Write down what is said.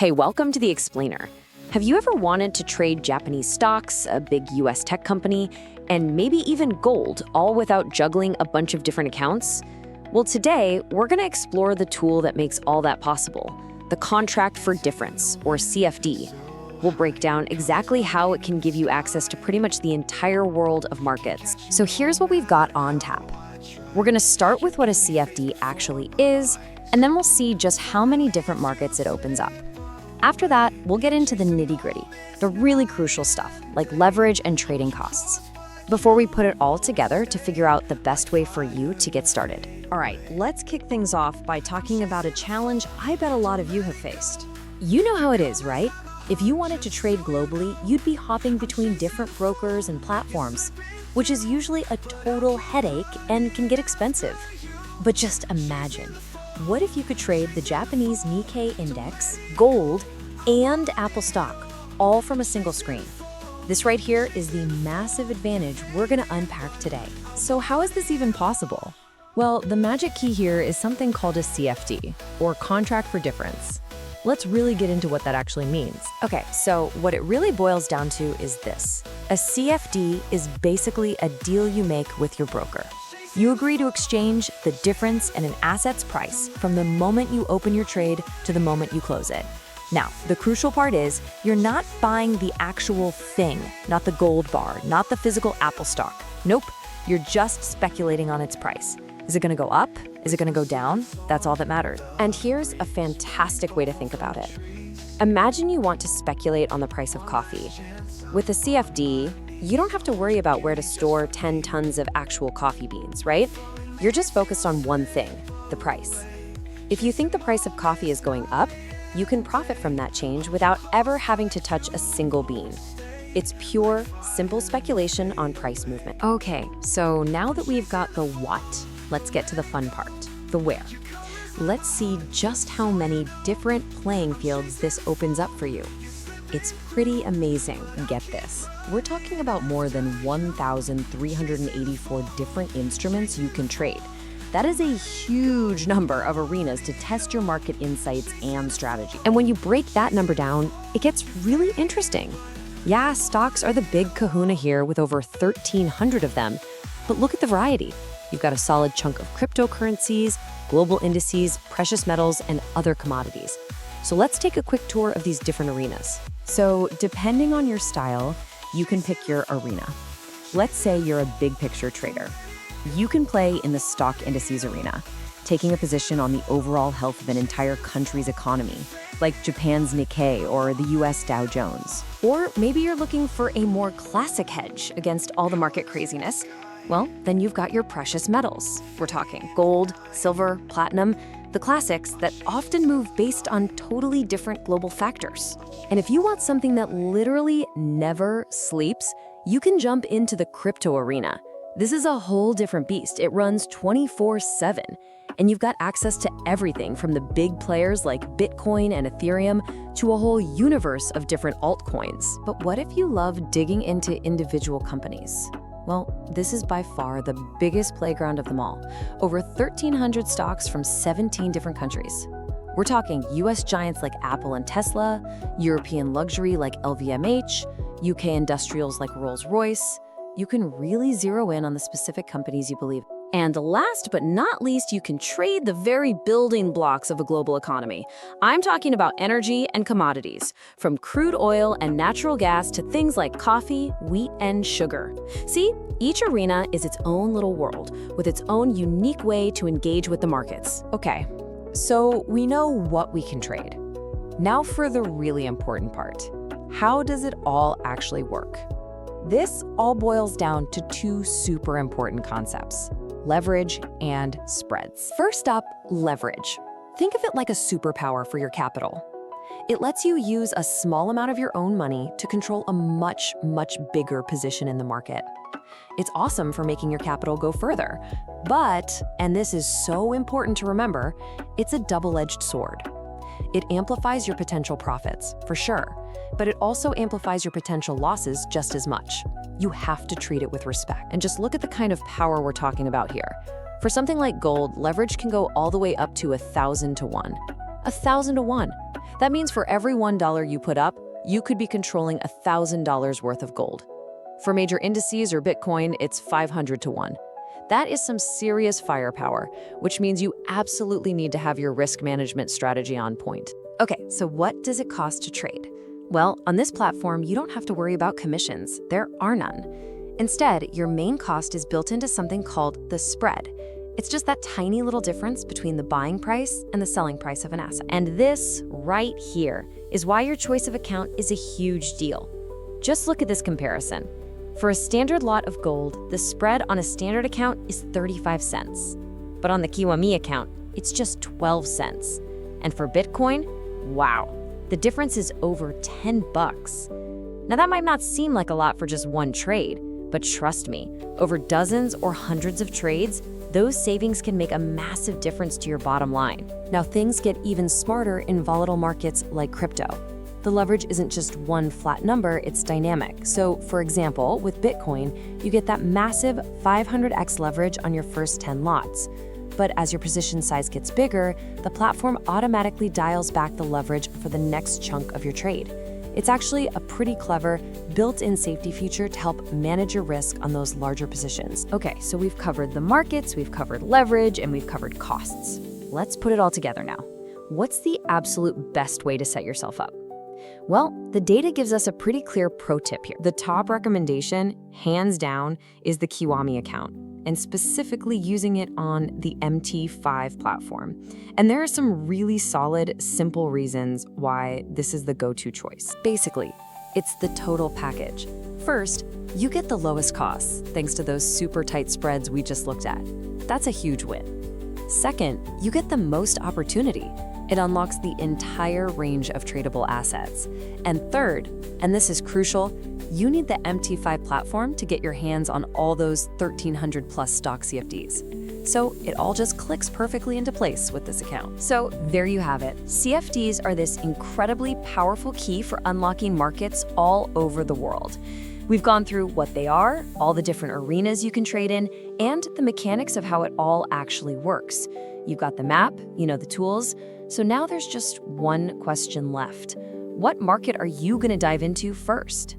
Hey, welcome to The Explainer. Have you ever wanted to trade Japanese stocks, a big US tech company, and maybe even gold, all without juggling a bunch of different accounts? Well, today, we're going to explore the tool that makes all that possible, the Contract for Difference, or CFD. We'll break down exactly how it can give you access to pretty much the entire world of markets. So here's what we've got on tap. We're going to start with what a CFD actually is, and then we'll see just how many different markets it opens up. After that, we'll get into the nitty-gritty, the really crucial stuff, like leverage and trading costs, before we put it all together to figure out the best way for you to get started. All right, let's kick things off by talking about a challenge I bet a lot of you have faced. You know how it is, right? If you wanted to trade globally, you'd be hopping between different brokers and platforms, which is usually a total headache and can get expensive. But just imagine, what if you could trade the Japanese Nikkei index, gold, and Apple stock, all from a single screen? This right here is the massive advantage we're going to unpack today. So how is this even possible? Well, the magic key here is something called a CFD, or Contract for Difference. Let's really get into what that actually means. Okay, so what it really boils down to is this. A CFD is basically a deal you make with your broker. You agree to exchange the difference in an asset's price from the moment you open your trade to the moment you close it. Now, the crucial part is you're not buying the actual thing, not the gold bar, not the physical Apple stock. Nope, you're just speculating on its price. Is it going to go up? Is it going to go down? That's all that matters. And here's a fantastic way to think about it. Imagine you want to speculate on the price of coffee. With a CFD, you don't have to worry about where to store 10 tons of actual coffee beans, right? You're just focused on one thing, the price. If you think the price of coffee is going up, you can profit from that change without ever having to touch a single bean. It's pure, simple speculation on price movement. Okay, so now that we've got the what, let's get to the fun part, the where. Let's see just how many different playing fields this opens up for you. It's pretty amazing. Get this. We're talking about more than 1,384 different instruments you can trade. That is a huge number of arenas to test your market insights and strategy. And when you break that number down, it gets really interesting. Yeah, stocks are the big kahuna here with over 1,300 of them, but look at the variety. You've got a solid chunk of cryptocurrencies, global indices, precious metals, and other commodities. So let's take a quick tour of these different arenas. So depending on your style, you can pick your arena. Let's say you're a big picture trader. You can play in the stock indices arena, taking a position on the overall health of an entire country's economy, like Japan's Nikkei or the US Dow Jones. Or maybe you're looking for a more classic hedge against all the market craziness. Well, then you've got your precious metals. We're talking gold, silver, platinum, the classics that often move based on totally different global factors. And if you want something that literally never sleeps, you can jump into the crypto arena. This is a whole different beast. It runs 24/7, and you've got access to everything from the big players like Bitcoin and Ethereum to a whole universe of different altcoins. But what if you love digging into individual companies? Well, this is by far the biggest playground of them all. Over 1,300 stocks from 17 different countries. We're talking US giants like Apple and Tesla, European luxury like LVMH, UK industrials like Rolls-Royce. You can really zero in on the specific companies you believe in. And last but not least, you can trade the very building blocks of a global economy. I'm talking about energy and commodities, from crude oil and natural gas to things like coffee, wheat, and sugar. See, each arena is its own little world, with its own unique way to engage with the markets. Okay, so we know what we can trade. Now for the really important part. How does it all actually work? This all boils down to two super important concepts: leverage and spreads. First up, leverage. Think of it like a superpower for your capital. It lets you use a small amount of your own money to control a much, much bigger position in the market. It's awesome for making your capital go further, but, and this is so important to remember, it's a double-edged sword. It amplifies your potential profits, for sure, but it also amplifies your potential losses just as much. You have to treat it with respect. And just look at the kind of power we're talking about here. For something like gold, leverage can go all the way up to 1,000 to 1. 1,000 to 1. That means for every $1 you put up, you could be controlling $1,000 worth of gold. For major indices or Bitcoin, it's 500 to 1. That is some serious firepower, which means you absolutely need to have your risk management strategy on point. Okay, so what does it cost to trade? Well, on this platform, you don't have to worry about commissions. There are none. Instead, your main cost is built into something called the spread. It's just that tiny little difference between the buying price and the selling price of an asset. And this right here is why your choice of account is a huge deal. Just look at this comparison. For a standard lot of gold, the spread on a standard account is 35 cents. But on the KIWAMI account, it's just 12 cents. And for Bitcoin, wow, the difference is over 10 bucks. Now that might not seem like a lot for just one trade, but trust me, over dozens or hundreds of trades, those savings can make a massive difference to your bottom line. Now things get even smarter in volatile markets like crypto. The leverage isn't just one flat number, it's dynamic. So for example, with Bitcoin, you get that massive 500x leverage on your first 10 lots. But as your position size gets bigger, the platform automatically dials back the leverage for the next chunk of your trade. It's actually a pretty clever, built-in safety feature to help manage your risk on those larger positions. Okay, so we've covered the markets, we've covered leverage, and we've covered costs. Let's put it all together now. What's the absolute best way to set yourself up? Well, the data gives us a pretty clear pro tip here. The top recommendation, hands down, is the KIWAMI account, and specifically using it on the MT5 platform. And there are some really solid, simple reasons why this is the go-to choice. Basically, it's the total package. First, you get the lowest costs, thanks to those super tight spreads we just looked at. That's a huge win. Second, you get the most opportunity. It unlocks the entire range of tradable assets. And third, and this is crucial, you need the MT5 platform to get your hands on all those 1,300 plus stock CFDs. So it all just clicks perfectly into place with this account. So there you have it. CFDs are this incredibly powerful key for unlocking markets all over the world. We've gone through what they are, all the different arenas you can trade in, and the mechanics of how it all actually works. You've got the map, you know the tools, so now there's just one question left. What market are you going to dive into first?